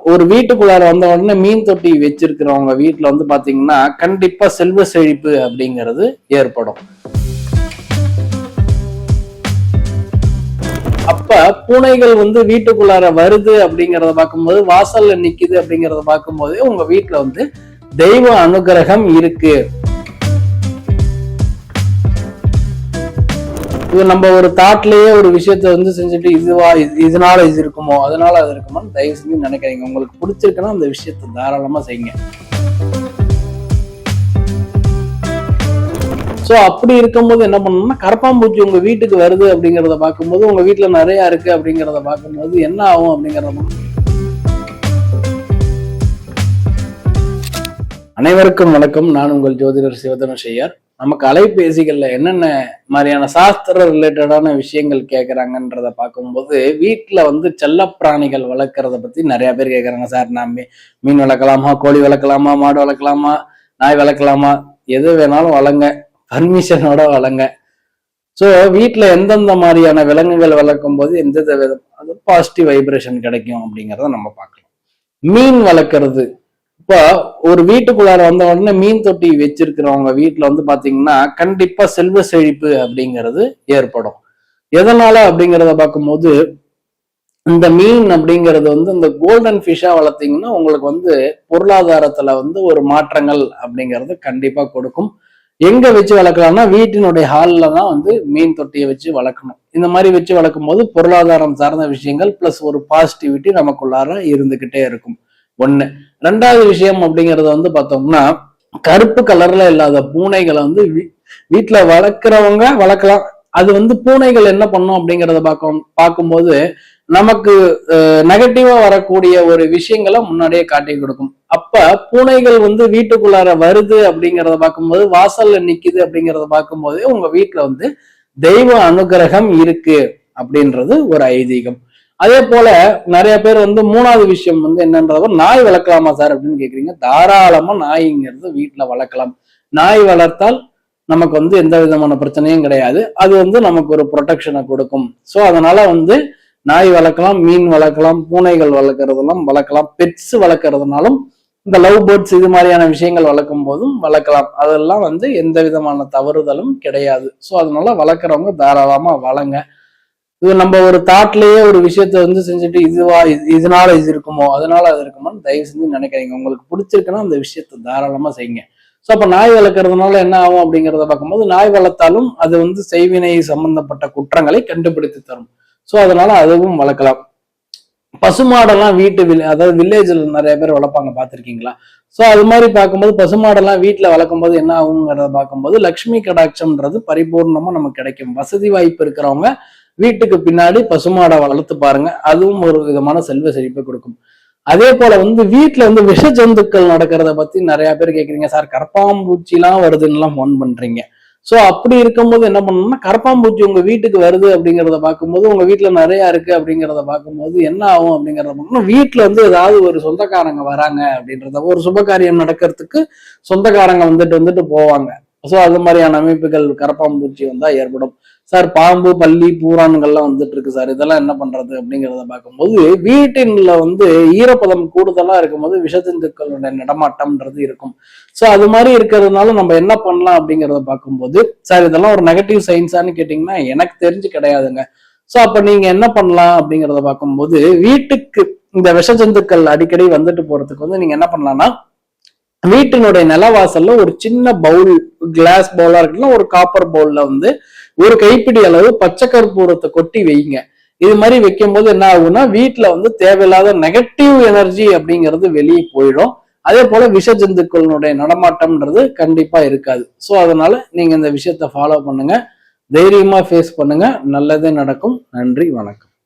ஒரு வீட்டுக்குள்ளார வந்த உடனே மீன் தொட்டி வச்சிருக்கிறவங்க வீட்டுல வந்து பாத்தீங்கன்னா கண்டிப்பா செல்வ செழிப்பு அப்படிங்கிறது ஏற்படும். அப்ப பூனைகள் வந்து வீட்டுக்குள்ளார வருது அப்படிங்கறத பார்க்கும்போது, வாசல்ல நிக்குது அப்படிங்கறத பார்க்கும்போது உங்க வீட்டுல வந்து தெய்வ அனுகிரகம் இருக்கு. இது நம்ம ஒரு தாட்லயே ஒரு விஷயத்த வந்து செஞ்சுட்டு இதனால இது இருக்குமோ அதனால அது இருக்குமோ தயவு செஞ்சு நினைக்கிறீங்க. உங்களுக்கு பிடிச்சிருக்குன்னா அந்த விஷயத்த தாராளமா செய்யுங்க. சோ அப்படி இருக்கும்போது என்ன பண்ணணும்னா, கரப்பாம்பூச்சி உங்க வீட்டுக்கு வருது அப்படிங்கறத பார்க்கும்போது, உங்க வீட்டுல நிறைய இருக்கு அப்படிங்கறத பார்க்கும்போது என்ன ஆகும் அப்படிங்கறத. அனைவருக்கும் வணக்கம். நான் உங்கள் ஜோதிடர் சிவதனுஷ் ஐயர். நமக்கு அலைபேசிகள்ல என்னென்ன மாதிரியான சாஸ்திர ரிலேட்டடான விஷயங்கள் கேட்கறாங்கன்றத பார்க்கும்போது, வீட்டுல வந்து செல்ல பிராணிகள் வளர்க்கறத பத்தி நிறைய பேர் கேட்கறாங்க. சார், நான் மீன் வளர்க்கலாமா, கோழி வளர்க்கலாமா, மாடு வளர்க்கலாமா, நாய் வளர்க்கலாமா, எது வேணாலும் வளங்க, பர்மிஷனோட வளங்க. சோ வீட்டுல எந்தெந்த மாதிரியான விலங்குகள் வளர்க்கும் போது எந்தெந்த விதம் அது பாசிட்டிவ் வைப்ரேஷன் கிடைக்கும் அப்படிங்கிறத நம்ம பார்க்கலாம். மீன் வளர்க்கறது, இப்போ ஒரு வீட்டுக்குள்ளார வந்த உடனே மீன் தொட்டி வச்சிருக்கிறவங்க வீட்டுல வந்து பாத்தீங்கன்னா கண்டிப்பா செல்வ செழிப்பு அப்படிங்கிறது ஏற்படும். எதனால அப்படிங்கிறத பார்க்கும்போது, இந்த மீன் அப்படிங்கிறது வந்து இந்த கோல்டன் ஃபிஷ்ஷா வளர்த்தீங்கன்னா உங்களுக்கு வந்து பொருளாதாரத்துல வந்து ஒரு மாற்றங்கள் அப்படிங்கிறது கண்டிப்பா கொடுக்கும். எங்க வச்சு வளர்க்கலாம்னா, வீட்டினுடைய ஹால்ல தான் வந்து மீன் தொட்டியை வச்சு வளர்க்கணும். இந்த மாதிரி வச்சு வளர்க்கும் போது பொருளாதாரம் சார்ந்த விஷயங்கள் பிளஸ் ஒரு பாசிட்டிவிட்டி நமக்குள்ளார இருந்துகிட்டே இருக்கும். ஒண்ணு. ரெண்டாவது விஷயம் அப்படிங்கறது வந்து பார்த்தோம்னா, கருப்பு கலர்ல இல்லாத பூனைகளை வந்து வீட்டுல வளர்க்கிறவங்க வளர்க்கலாம். அது வந்து பூனைகள் என்ன பண்ணும் அப்படிங்கறத பார்க்கும்போது நமக்கு நெகட்டிவா வரக்கூடிய ஒரு விஷயங்களை முன்னாடியே காட்டி கொடுக்கும். அப்ப பூனைகள் வந்து வீட்டுக்குள்ளார வருது அப்படிங்கறத பார்க்கும்போது, வாசல்ல நிக்குது அப்படிங்கறத பார்க்கும்போது உங்க வீட்டுல வந்து தெய்வ அனுகிரகம் இருக்கு அப்படின்றது ஒரு ஐதீகம். அதே போல நிறைய பேர் வந்து மூணாவது விஷயம் வந்து என்னன்றத, நாய் வளர்க்கலாமா சார் அப்படின்னு கேக்குறீங்க. தாராளமா நாய்ங்கிறது வீட்டுல வளர்க்கலாம். நாய் வளர்த்தால் நமக்கு வந்து எந்த விதமான பிரச்சனையும் கிடையாது. அது வந்து நமக்கு ஒரு ப்ரொடெக்ஷனை கொடுக்கும். சோ அதனால வந்து நாய் வளர்க்கலாம், மீன் வளர்க்கலாம், பூனைகள் வளர்க்கறதெல்லாம் வளர்க்கலாம். பெட்ஸ் வளர்க்கறதுனாலும் இந்த லவ் பேர்ட்ஸ் இது மாதிரியான விஷயங்கள் வளர்க்கும் போதும் வளர்க்கலாம். அதெல்லாம் வந்து எந்த விதமான தவறுதலும் கிடையாது. சோ அதனால வளர்க்குறவங்க தாராளமா வளங்க. இது நம்ம ஒரு தாட்லயே ஒரு விஷயத்த வந்து செஞ்சுட்டு இதனால இது இருக்குமோ அதனால அது இருக்குமோ தயவு செஞ்சு நினைக்கிறீங்க. உங்களுக்கு பிடிச்சிருக்குன்னா அந்த விஷயத்த தாராளமா செய்யுங்க. சோ அப்ப நாய் வளர்க்கறதுனால என்ன ஆகும் அப்படிங்கிறத பார்க்கும்போது, நாய் வளர்த்தாலும் அது வந்து செய்வினை சம்பந்தப்பட்ட குற்றங்களை கண்டுபிடித்து தரும். சோ அதனால அதுவும் வளர்க்கலாம். பசுமாடெல்லாம் அதாவது வில்லேஜ்ல நிறைய பேர் வளர்ப்பாங்க, பார்த்திருக்கீங்களா? சோ அது மாதிரி பார்க்கும்போது பசுமாடெல்லாம் வீட்டுல வளர்க்கும் போது என்ன ஆகுங்கிறத பார்க்கும்போது, லட்சுமி கடாட்சம்ன்றது பரிபூர்ணமா நமக்கு கிடைக்கும். வசதி வாய்ப்பு இருக்கிறவங்க வீட்டுக்கு பின்னாடி பசுமாடை வளர்த்து பாருங்க. அதுவும் ஒரு விதமான செல்வ செழிப்பை கொடுக்கும். அதே போல வந்து வீட்டுல வந்து விஷ ஜந்துக்கள் நடக்கிறத பத்தி நிறைய பேர் கேக்குறீங்க. சார், கரப்பாம்பூச்சி எல்லாம் வருதுன்னு போன் பண்றீங்க. சோ அப்படி இருக்கும்போது என்ன பண்ணணும்னா, கரப்பாம்பூச்சி உங்க வீட்டுக்கு வருது அப்படிங்கிறத பார்க்கும்போது, உங்க வீட்டுல நிறைய இருக்கு அப்படிங்கிறத பார்க்கும்போது என்ன ஆகும் அப்படிங்கிறத பார்க்கணும். வீட்டுல வந்து ஏதாவது ஒரு சொந்தக்காரங்க வராங்க அப்படின்றத, ஒரு சுபகாரியம் நடக்கிறதுக்கு சொந்தக்காரங்க வந்துட்டு போவாங்க. சோ அது மாதிரியான அமைப்புகள் கரப்பாம்பூச்சி வந்தா ஏற்படும். சார், பாம்பு, பல்லி, பூரான்கள்லாம் வந்துட்டு இருக்கு சார், இதெல்லாம் என்ன பண்றது அப்படிங்கிறத பார்க்கும்போது, வீட்டின்ல வந்து ஈரப்பதம் கூடுதலா இருக்கும்போது விஷஜந்துக்களுடைய நடமாட்டம்ன்றது இருக்கும். சோ அது மாதிரி இருக்கிறதுனால நம்ம என்ன பண்ணலாம் அப்படிங்கிறத பார்க்கும்போது, சார் இதெல்லாம் ஒரு நெகட்டிவ் சயின்ஸான்னு கேட்டீங்கன்னா எனக்கு தெரிஞ்சு கிடையாதுங்க. சோ அப்ப நீங்க என்ன பண்ணலாம் அப்படிங்கிறத பார்க்கும்போது, வீட்டுக்கு இந்த விஷஜந்துக்கள் அடிக்கடி வந்துட்டு போறதுக்கு வந்து நீங்க என்ன பண்ணலாம்னா, வீட்டினுடைய நிலவாசல்ல ஒரு சின்ன பவுல், கிளாஸ் பவுலா இருக்கலாம், ஒரு காப்பர் பவுல்ல வந்து ஒரு கைப்பிடி அளவு பச்சை கற்பூரத்தை கொட்டி வைங்க. இது மாதிரி வைக்கும் போது என்ன ஆகும்னா, வீட்டுல வந்து தேவையில்லாத நெகட்டிவ் எனர்ஜி அப்படிங்கிறது வெளியே போயிடும். அதே போல விஷ ஜந்துக்களுடைய நடமாட்டம்ன்றது கண்டிப்பா இருக்காது. சோ அதனால நீங்க இந்த விஷயத்த ஃபாலோ பண்ணுங்க, தைரியமா ஃபேஸ் பண்ணுங்க, நல்லதே நடக்கும். நன்றி, வணக்கம்.